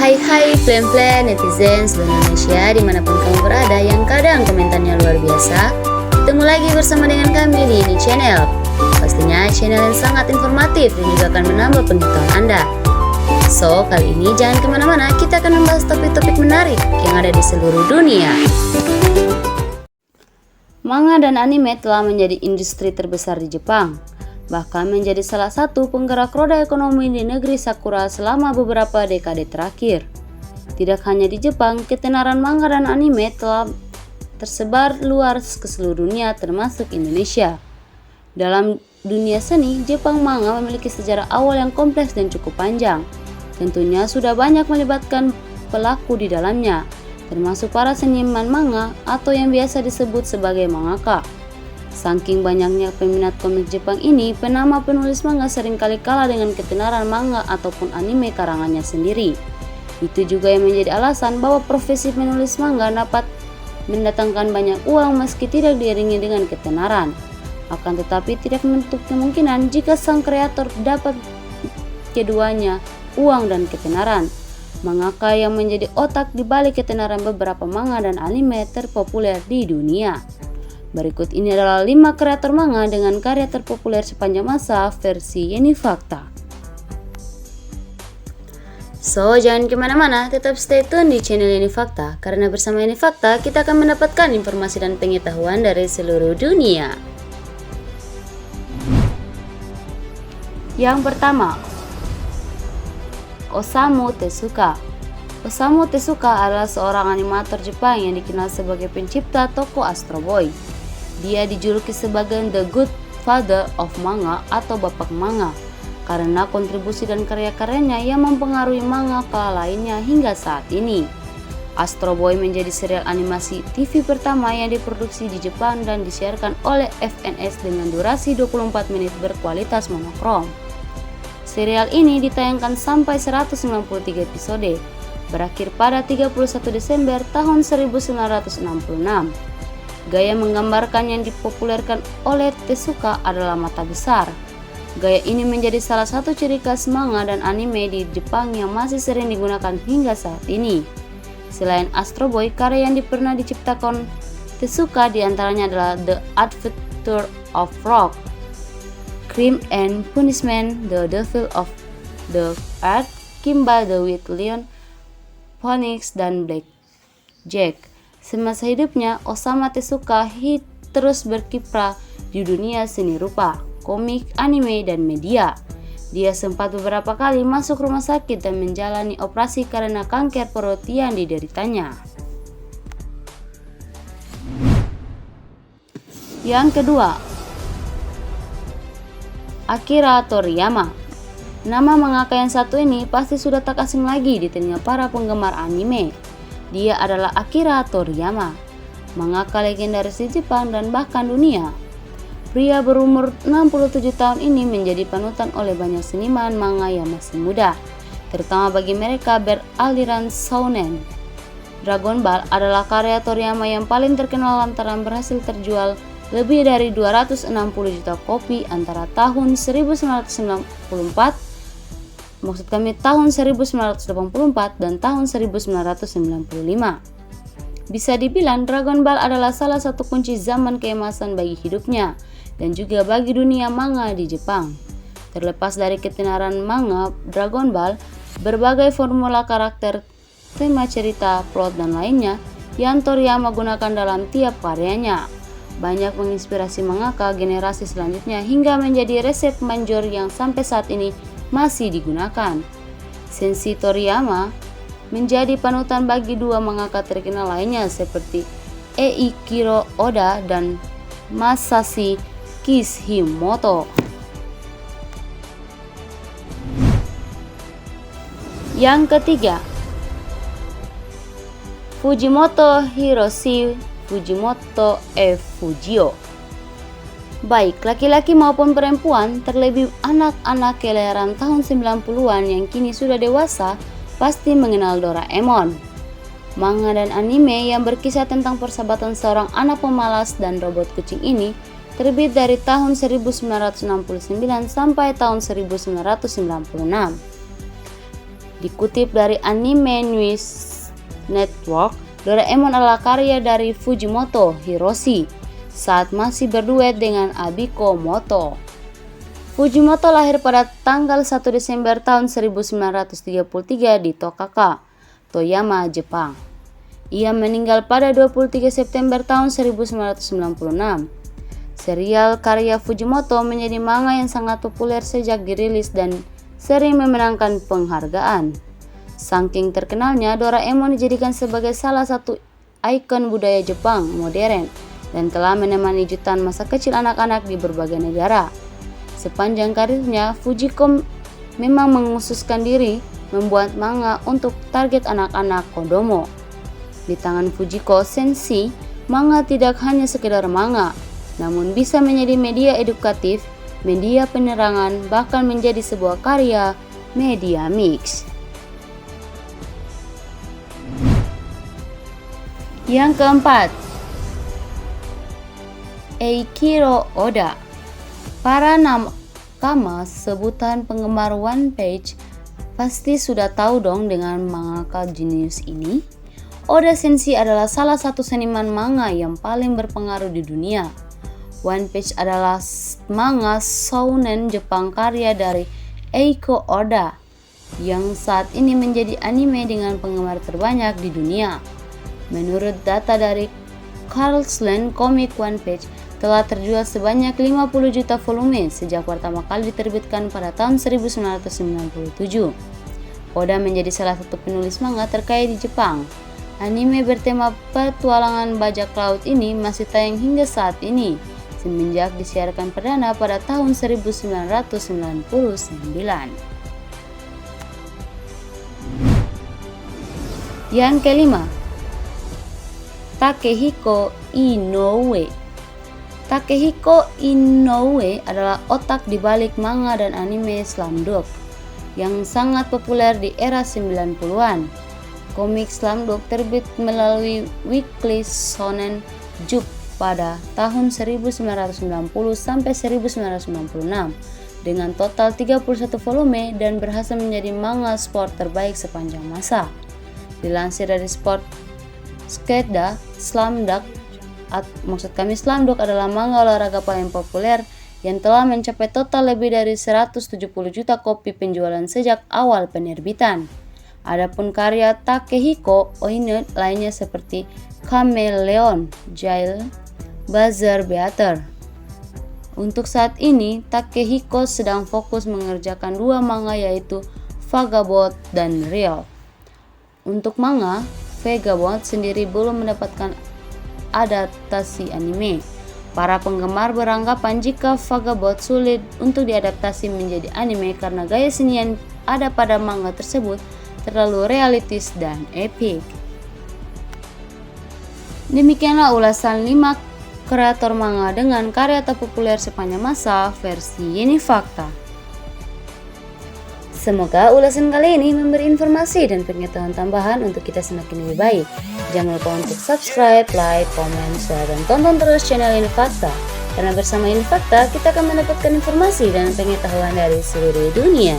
Hai plan-plan netizens Indonesia dimanapun kamu berada yang kadang komentarnya luar biasa. Ketemu lagi bersama dengan kami di ini channel. Pastinya channel yang sangat informatif dan juga akan menambah pengetahuan Anda. So, kali ini jangan kemana-mana, kita akan membahas topik-topik menarik yang ada di seluruh dunia. Manga dan anime telah menjadi industri terbesar di Jepang, bahkan menjadi salah satu penggerak roda ekonomi di negeri Sakura selama beberapa dekade terakhir. Tidak hanya di Jepang, ketenaran manga dan anime telah tersebar luas ke seluruh dunia termasuk Indonesia. Dalam dunia seni, Jepang manga memiliki sejarah awal yang kompleks dan cukup panjang. Tentunya sudah banyak melibatkan pelaku di dalamnya, termasuk para seniman manga atau yang biasa disebut sebagai mangaka. Saking banyaknya peminat komik Jepang ini, penama penulis manga seringkali kalah dengan ketenaran manga ataupun anime karangannya sendiri. Itu juga yang menjadi alasan bahwa profesi penulis manga dapat mendatangkan banyak uang meski tidak diiringi dengan ketenaran. Akan tetapi tidak menutup kemungkinan jika sang kreator dapat keduanya, uang dan ketenaran. Mangaka yang menjadi otak di balik ketenaran beberapa manga dan anime terpopuler di dunia. Berikut ini adalah 5 kreator manga dengan karya terpopuler sepanjang masa versi Yeni Fakta. So, jangan kemana-mana, tetap stay tune di channel Yeni Fakta, karena bersama Yeni Fakta kita akan mendapatkan informasi dan pengetahuan dari seluruh dunia. Yang pertama, Osamu Tezuka. Osamu Tezuka adalah seorang animator Jepang yang dikenal sebagai pencipta toko Astro Boy. Dia dijuluki sebagai The Good Father of Manga atau Bapak Manga karena kontribusi dan karya-karyanya yang mempengaruhi mangaka lainnya hingga saat ini. Astro Boy menjadi serial animasi TV pertama yang diproduksi di Jepang dan disiarkan oleh FNS dengan durasi 24 menit berkualitas monokrom. Serial ini ditayangkan sampai 193 episode, berakhir pada 31 Desember tahun 1966. Gaya menggambarkan yang dipopulerkan oleh Tezuka adalah mata besar. Gaya ini menjadi salah satu ciri khas manga dan anime di Jepang yang masih sering digunakan hingga saat ini. Selain Astro Boy, karya yang pernah diciptakan Tezuka diantaranya adalah The Adventure of Rock, Crime and Punishment, The Devil of the Earth, Kimba the White Lion, Phoenix, dan Black Jack. Semasa hidupnya, Osamu Tezuka terus berkiprah di dunia seni rupa, komik, anime, dan media. Dia sempat beberapa kali masuk rumah sakit dan menjalani operasi karena kanker perut yang dideritanya. Yang kedua, Akira Toriyama. Nama mangaka yang satu ini pasti sudah tak asing lagi di telinga para penggemar anime. Dia adalah Akira Toriyama, mangaka legendaris di Jepang dan bahkan dunia. Pria berumur 67 tahun ini menjadi panutan oleh banyak seniman manga yang masih muda, terutama bagi mereka beraliran shounen. Dragon Ball adalah karya Toriyama yang paling terkenal lantaran berhasil terjual lebih dari 260 juta kopi antara tahun 1984 dan tahun 1995. Bisa dibilang Dragon Ball adalah salah satu kunci zaman keemasan bagi hidupnya dan juga bagi dunia manga di Jepang. Terlepas dari ketenaran manga Dragon Ball, berbagai formula karakter, tema cerita, plot, dan lainnya yang Toriyama gunakan dalam tiap karyanya banyak menginspirasi mangaka generasi selanjutnya hingga menjadi resep manjur yang sampai saat ini masih digunakan. Sensei Toriyama menjadi panutan bagi dua mangaka terkenal lainnya seperti Eiichiro Oda dan Masashi Kishimoto. Yang ketiga, Fujimoto Hiroshi Fujimoto Fujio. Baik laki-laki maupun perempuan, terlebih anak-anak kelahiran tahun 90-an yang kini sudah dewasa, pasti mengenal Doraemon. Manga dan anime yang berkisah tentang persahabatan seorang anak pemalas dan robot kucing ini terbit dari tahun 1969 sampai tahun 1996. Dikutip dari Anime News Network, Doraemon adalah karya dari Fujimoto Hiroshi saat masih berduet dengan Abiko Moto. Fujimoto lahir pada tanggal 1 Desember tahun 1933 di Tokaka, Toyama, Jepang. Ia meninggal pada 23 September tahun 1996. Serial karya Fujimoto menjadi manga yang sangat populer sejak dirilis dan sering memenangkan penghargaan. Saking terkenalnya, Doraemon dijadikan sebagai salah satu ikon budaya Jepang modern dan telah menemani jutaan masa kecil anak-anak di berbagai negara. Sepanjang karirnya, Fujiko memang mengkhususkan diri membuat manga untuk target anak-anak Kodomo. Di tangan Fujiko Sensei, manga tidak hanya sekedar manga, namun bisa menjadi media edukatif, media penerangan, bahkan menjadi sebuah karya media mix. Yang keempat, Eiichiro Oda. Para nakama sebutan penggemar One Piece pasti sudah tahu dong dengan mangaka jenius ini. Oda Sensei adalah salah satu seniman manga yang paling berpengaruh di dunia. One Piece adalah manga shounen Jepang karya dari Eiko Oda yang saat ini menjadi anime dengan penggemar terbanyak di dunia. Menurut data dari Carlsland Comic, One Piece telah terjual sebanyak 50 juta volume sejak pertama kali diterbitkan pada tahun 1997. Oda menjadi salah satu penulis manga terkaya di Jepang. Anime bertema petualangan bajak laut ini masih tayang hingga saat ini, semenjak disiarkan perdana pada tahun 1999. Yang kelima, Takehiko Inoue. Takehiko Inoue adalah otak di balik manga dan anime Slumdog yang sangat populer di era 90-an. Komik Slumdog terbit melalui Weekly Shonen Jump pada tahun 1990 sampai 1996 dengan total 31 volume dan berhasil menjadi manga sport terbaik sepanjang masa. Dilansir dari Sportskeda, Slumdog adalah manga olahraga paling populer yang telah mencapai total lebih dari 170 juta kopi penjualan sejak awal penerbitan. Adapun karya Takehiko Inoue lainnya seperti Chameleon, Jail, Buzzer Beater. Untuk saat ini, Takehiko sedang fokus mengerjakan dua manga yaitu Vagabond dan Real. Untuk manga, Vagabond sendiri belum mendapatkan adaptasi anime. Para penggemar beranggapan jika Vagabond sulit untuk diadaptasi menjadi anime karena gaya seni yang ada pada manga tersebut terlalu realistis dan epik. Demikianlah ulasan 5 kreator manga dengan karya terpopuler sepanjang masa versi Yeni Fakta. Semoga ulasan kali ini memberi informasi dan pengetahuan tambahan untuk kita semakin lebih baik. Jangan lupa untuk subscribe, like, komen, share, dan tonton terus channel Yeni Fakta. Karena bersama Yeni Fakta, kita akan mendapatkan informasi dan pengetahuan dari seluruh dunia.